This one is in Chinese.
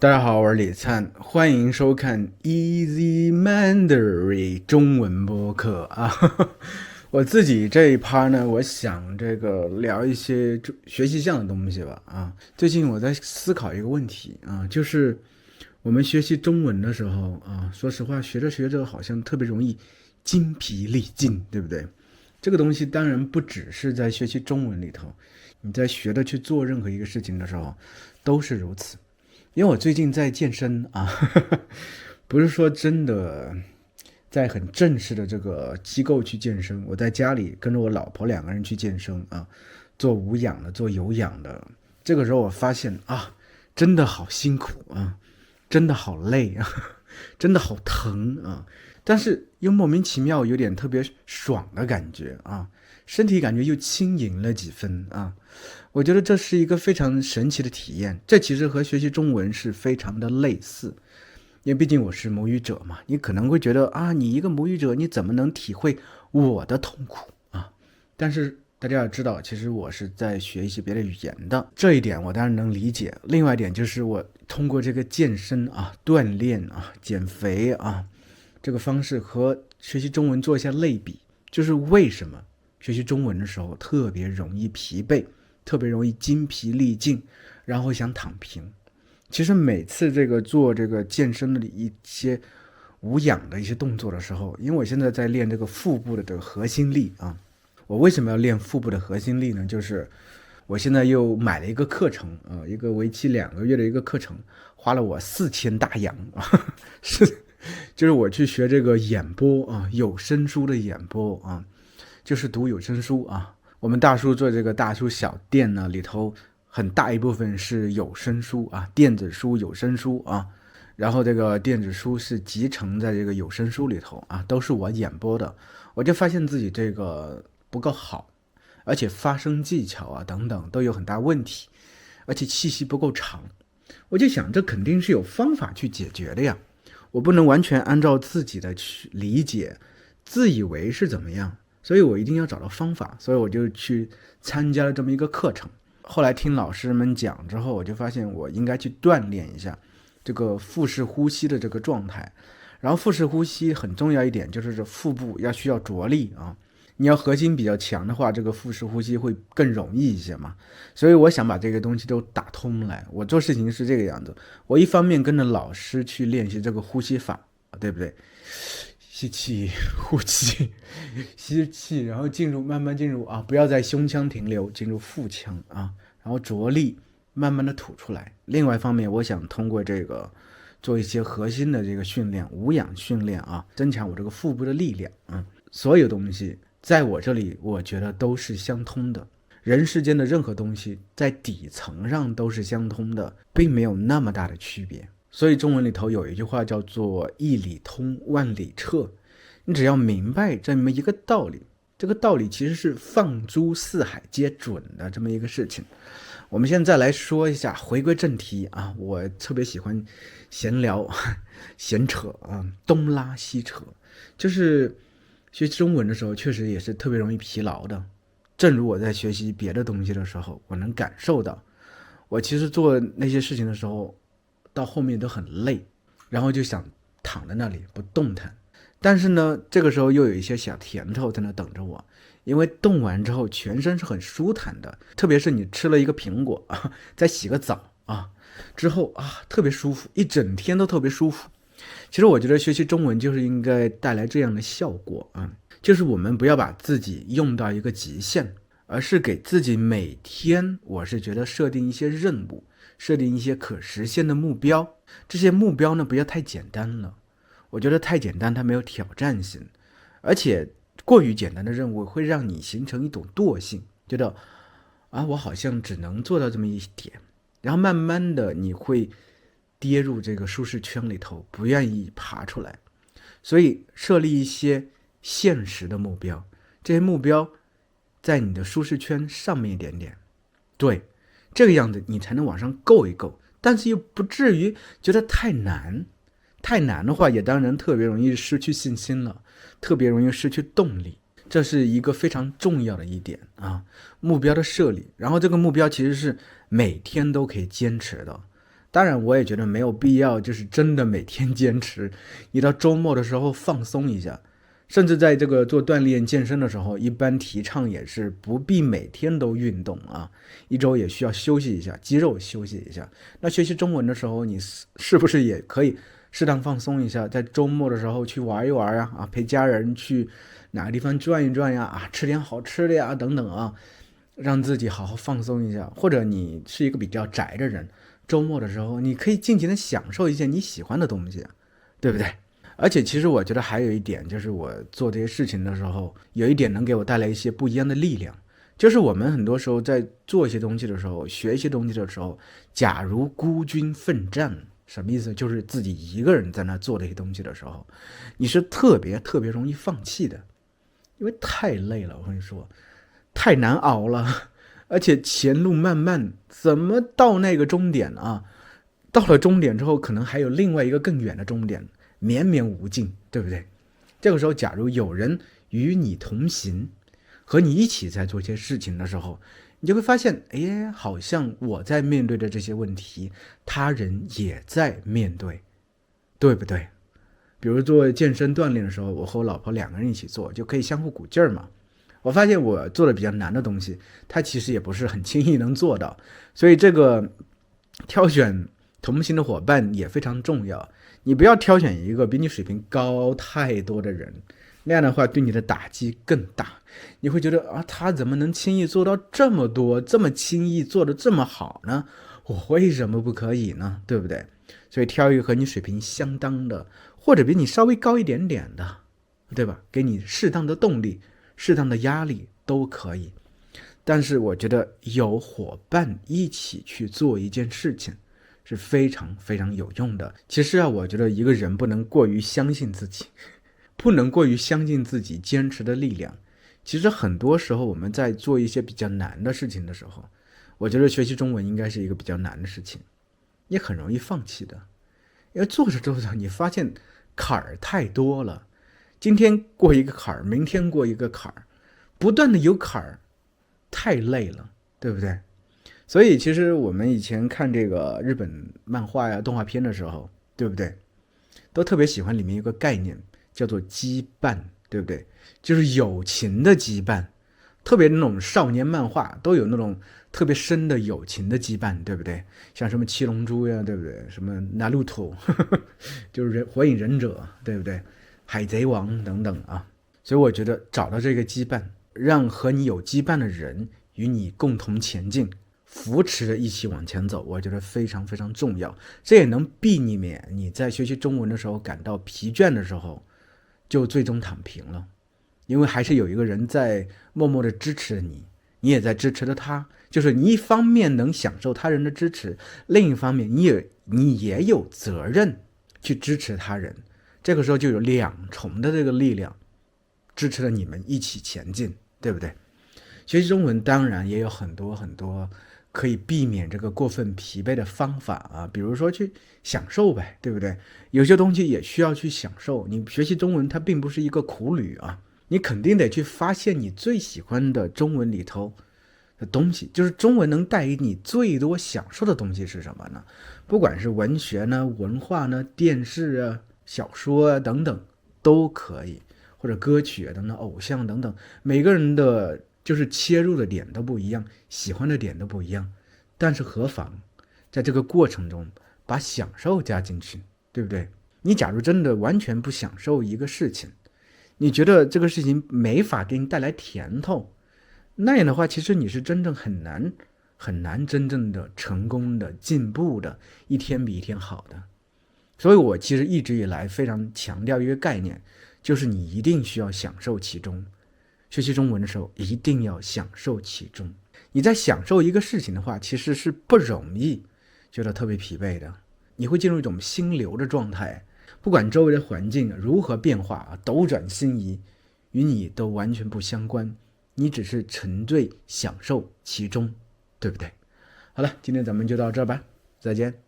大家好，我是李灿，欢迎收看 Easy Mandarin 中文播客啊。我自己这一趴呢，我想聊一些学习上的东西吧啊。最近我在思考一个问题啊，就是我们学习中文的时候啊，说实话，学着学着好像特别容易精疲力尽，对不对？这个东西当然不只是在学习中文里头，你在学着去做任何一个事情的时候，都是如此。因为我最近在健身啊，不是说真的在很正式的这个机构去健身，我在家里跟着我老婆两个人去健身啊，做无氧的，做有氧的。这个时候我发现啊，真的好辛苦啊，真的好累啊，真的好疼啊，但是又莫名其妙有点特别爽的感觉啊，身体感觉又轻盈了几分啊。我觉得这是一个非常神奇的体验，这其实和学习中文是非常的类似，因为毕竟我是母语者嘛，你可能会觉得啊，你一个母语者，你怎么能体会我的痛苦啊？但是大家要知道，其实我是在学一些别的语言的，这一点我当然能理解。另外一点就是我通过这个健身啊、锻炼啊、减肥啊这个方式和学习中文做一下类比，就是为什么学习中文的时候特别容易疲惫。特别容易精疲力尽，然后想躺平。其实每次做健身的一些无氧的一些动作的时候，因为我现在在练这个腹部的这个核心力啊，我为什么要练腹部的核心力呢？就是我现在又买了一个课程啊，一个为期2个月的一个课程，花了我4000大洋啊，是，就是我去学这个演播啊，有声书的演播啊，就是读有声书啊。我们大叔做这个大叔小店呢，里头很大一部分是有声书啊，电子书、有声书啊，然后这个电子书是集成在这个有声书里头啊，都是我演播的。我就发现自己这个不够好，而且发声技巧啊等等都有很大问题，而且气息不够长。我就想，这肯定是有方法去解决的呀，我不能完全按照自己的去理解，自以为是怎么样。所以我一定要找到方法，所以我就去参加了这么一个课程。后来听老师们讲之后，我就发现我应该去锻炼一下这个腹式呼吸的这个状态。然后腹式呼吸很重要一点就是这腹部需要着力啊，你要核心比较强的话，这个腹式呼吸会更容易一些嘛。所以我想把这个东西都打通来。我做事情是这个样子，我一方面跟着老师去练习这个呼吸法，对不对？吸气，呼气，吸气，然后慢慢进入啊，不要在胸腔停留，进入腹腔啊，然后着力，慢慢的吐出来。另外一方面，我想通过这个做一些核心的这个训练，无氧训练啊，增强我这个腹部的力量啊。所有东西在我这里，我觉得都是相通的。人世间的任何东西在底层上都是相通的，并没有那么大的区别。所以中文里头有一句话叫做一理通万理彻，你只要明白这么一个道理，这个道理其实是放诸四海皆准的这么一个事情。我们现在来说一下，回归正题啊，我特别喜欢闲聊闲扯啊，东拉西扯，就是学习中文的时候确实也是特别容易疲劳的。正如我在学习别的东西的时候，我能感受到我其实做那些事情的时候到后面都很累，然后就想躺在那里不动弹。但是呢，这个时候又有一些小甜头在那等着我，因为动完之后全身是很舒坦的，特别是你吃了一个苹果啊，再洗个澡啊，之后啊特别舒服，一整天都特别舒服。其实我觉得学习中文就是应该带来这样的效果啊，就是我们不要把自己用到一个极限，而是给自己每天，我是觉得设定一些任务，设定一些可实现的目标。这些目标呢，不要太简单了，我觉得太简单它没有挑战性，而且过于简单的任务会让你形成一种惰性，觉得啊我好像只能做到这么一点，然后慢慢的你会跌入这个舒适圈里头，不愿意爬出来。所以设立一些现实的目标，这些目标在你的舒适圈上面一点点，对，这个样子你才能往上够一够，但是又不至于觉得太难。太难的话，也当然特别容易失去信心了，特别容易失去动力。这是一个非常重要的一点啊，目标的设立。然后这个目标其实是每天都可以坚持的，当然，我也觉得没有必要，就是真的每天坚持。你到周末的时候放松一下，甚至在这个做锻炼健身的时候，一般提倡也是不必每天都运动啊，一周也需要休息一下，肌肉休息一下。那学习中文的时候，你是不是也可以适当放松一下，在周末的时候去玩一玩啊，陪家人去哪个地方转一转呀，啊，吃点好吃的呀，等等啊，让自己好好放松一下。或者你是一个比较宅的人，周末的时候你可以尽情的享受一些你喜欢的东西，对不对？而且其实我觉得还有一点，就是我做这些事情的时候，有一点能给我带来一些不一样的力量。就是我们很多时候在做一些东西的时候，学一些东西的时候，假如孤军奋战，什么意思？就是自己一个人在那做这些东西的时候，你是特别特别容易放弃的，因为太累了。我跟你说，太难熬了，而且前路漫漫，怎么到那个终点啊？到了终点之后，可能还有另外一个更远的终点，绵绵无尽，对不对？这个时候，假如有人与你同行，和你一起在做一些事情的时候，你就会发现，哎，好像我在面对的这些问题，他人也在面对，对不对？比如做健身锻炼的时候，我和我老婆两个人一起做，就可以相互鼓劲儿嘛。我发现我做的比较难的东西，他其实也不是很轻易能做到，所以这个挑选同行的伙伴也非常重要。你不要挑选一个比你水平高太多的人，那样的话对你的打击更大。你会觉得啊，他怎么能轻易做到这么多，这么轻易做得这么好呢？我为什么不可以呢？对不对？所以挑一个和你水平相当的，或者比你稍微高一点点的，对吧？给你适当的动力、适当的压力都可以。但是我觉得有伙伴一起去做一件事情是非常非常有用的。其实啊，我觉得一个人不能过于相信自己，不能过于相信自己坚持的力量。其实很多时候我们在做一些比较难的事情的时候，我觉得学习中文应该是一个比较难的事情，你很容易放弃的。因为做着做着你发现坎儿太多了，今天过一个坎儿，明天过一个坎儿，不断的有坎儿，太累了，对不对？所以其实我们以前看这个日本漫画呀、动画片的时候，对不对？都特别喜欢里面一个概念叫做羁绊，对不对？就是友情的羁绊，特别那种少年漫画都有那种特别深的友情的羁绊，对不对？像什么七龙珠呀，对不对？什么拿路头，就是火影忍者，对不对？海贼王等等啊。所以我觉得找到这个羁绊，让和你有羁绊的人与你共同前进，扶持着一起往前走，我觉得非常非常重要。这也能避免你在学习中文的时候感到疲倦的时候，就最终躺平了。因为还是有一个人在默默的支持你，你也在支持着他。就是你一方面能享受他人的支持，另一方面你也有责任去支持他人。这个时候就有两重的这个力量支持着你们一起前进，对不对？学习中文当然也有很多很多可以避免这个过分疲惫的方法啊，比如说去享受呗，对不对？有些东西也需要去享受。你学习中文它并不是一个苦旅啊，你肯定得去发现你最喜欢的中文里头的东西，就是中文能带给你最多享受的东西是什么呢？不管是文学呢、文化呢、电视啊、小说啊等等都可以，或者歌曲啊等等、偶像等等，每个人的就是切入的点都不一样，喜欢的点都不一样，但是何妨在这个过程中把享受加进去，对不对？你假如真的完全不享受一个事情，你觉得这个事情没法给你带来甜头，那样的话其实你是真正很难真正的成功的进步的，一天比一天好的。所以我其实一直以来非常强调一个概念，就是你一定需要享受其中。学习中文的时候一定要享受其中。你在享受一个事情的话，其实是不容易觉得特别疲惫的，你会进入一种心流的状态，不管周围的环境如何变化，斗转星移，与你都完全不相关，你只是沉醉享受其中，对不对？好了，今天咱们就到这吧，再见。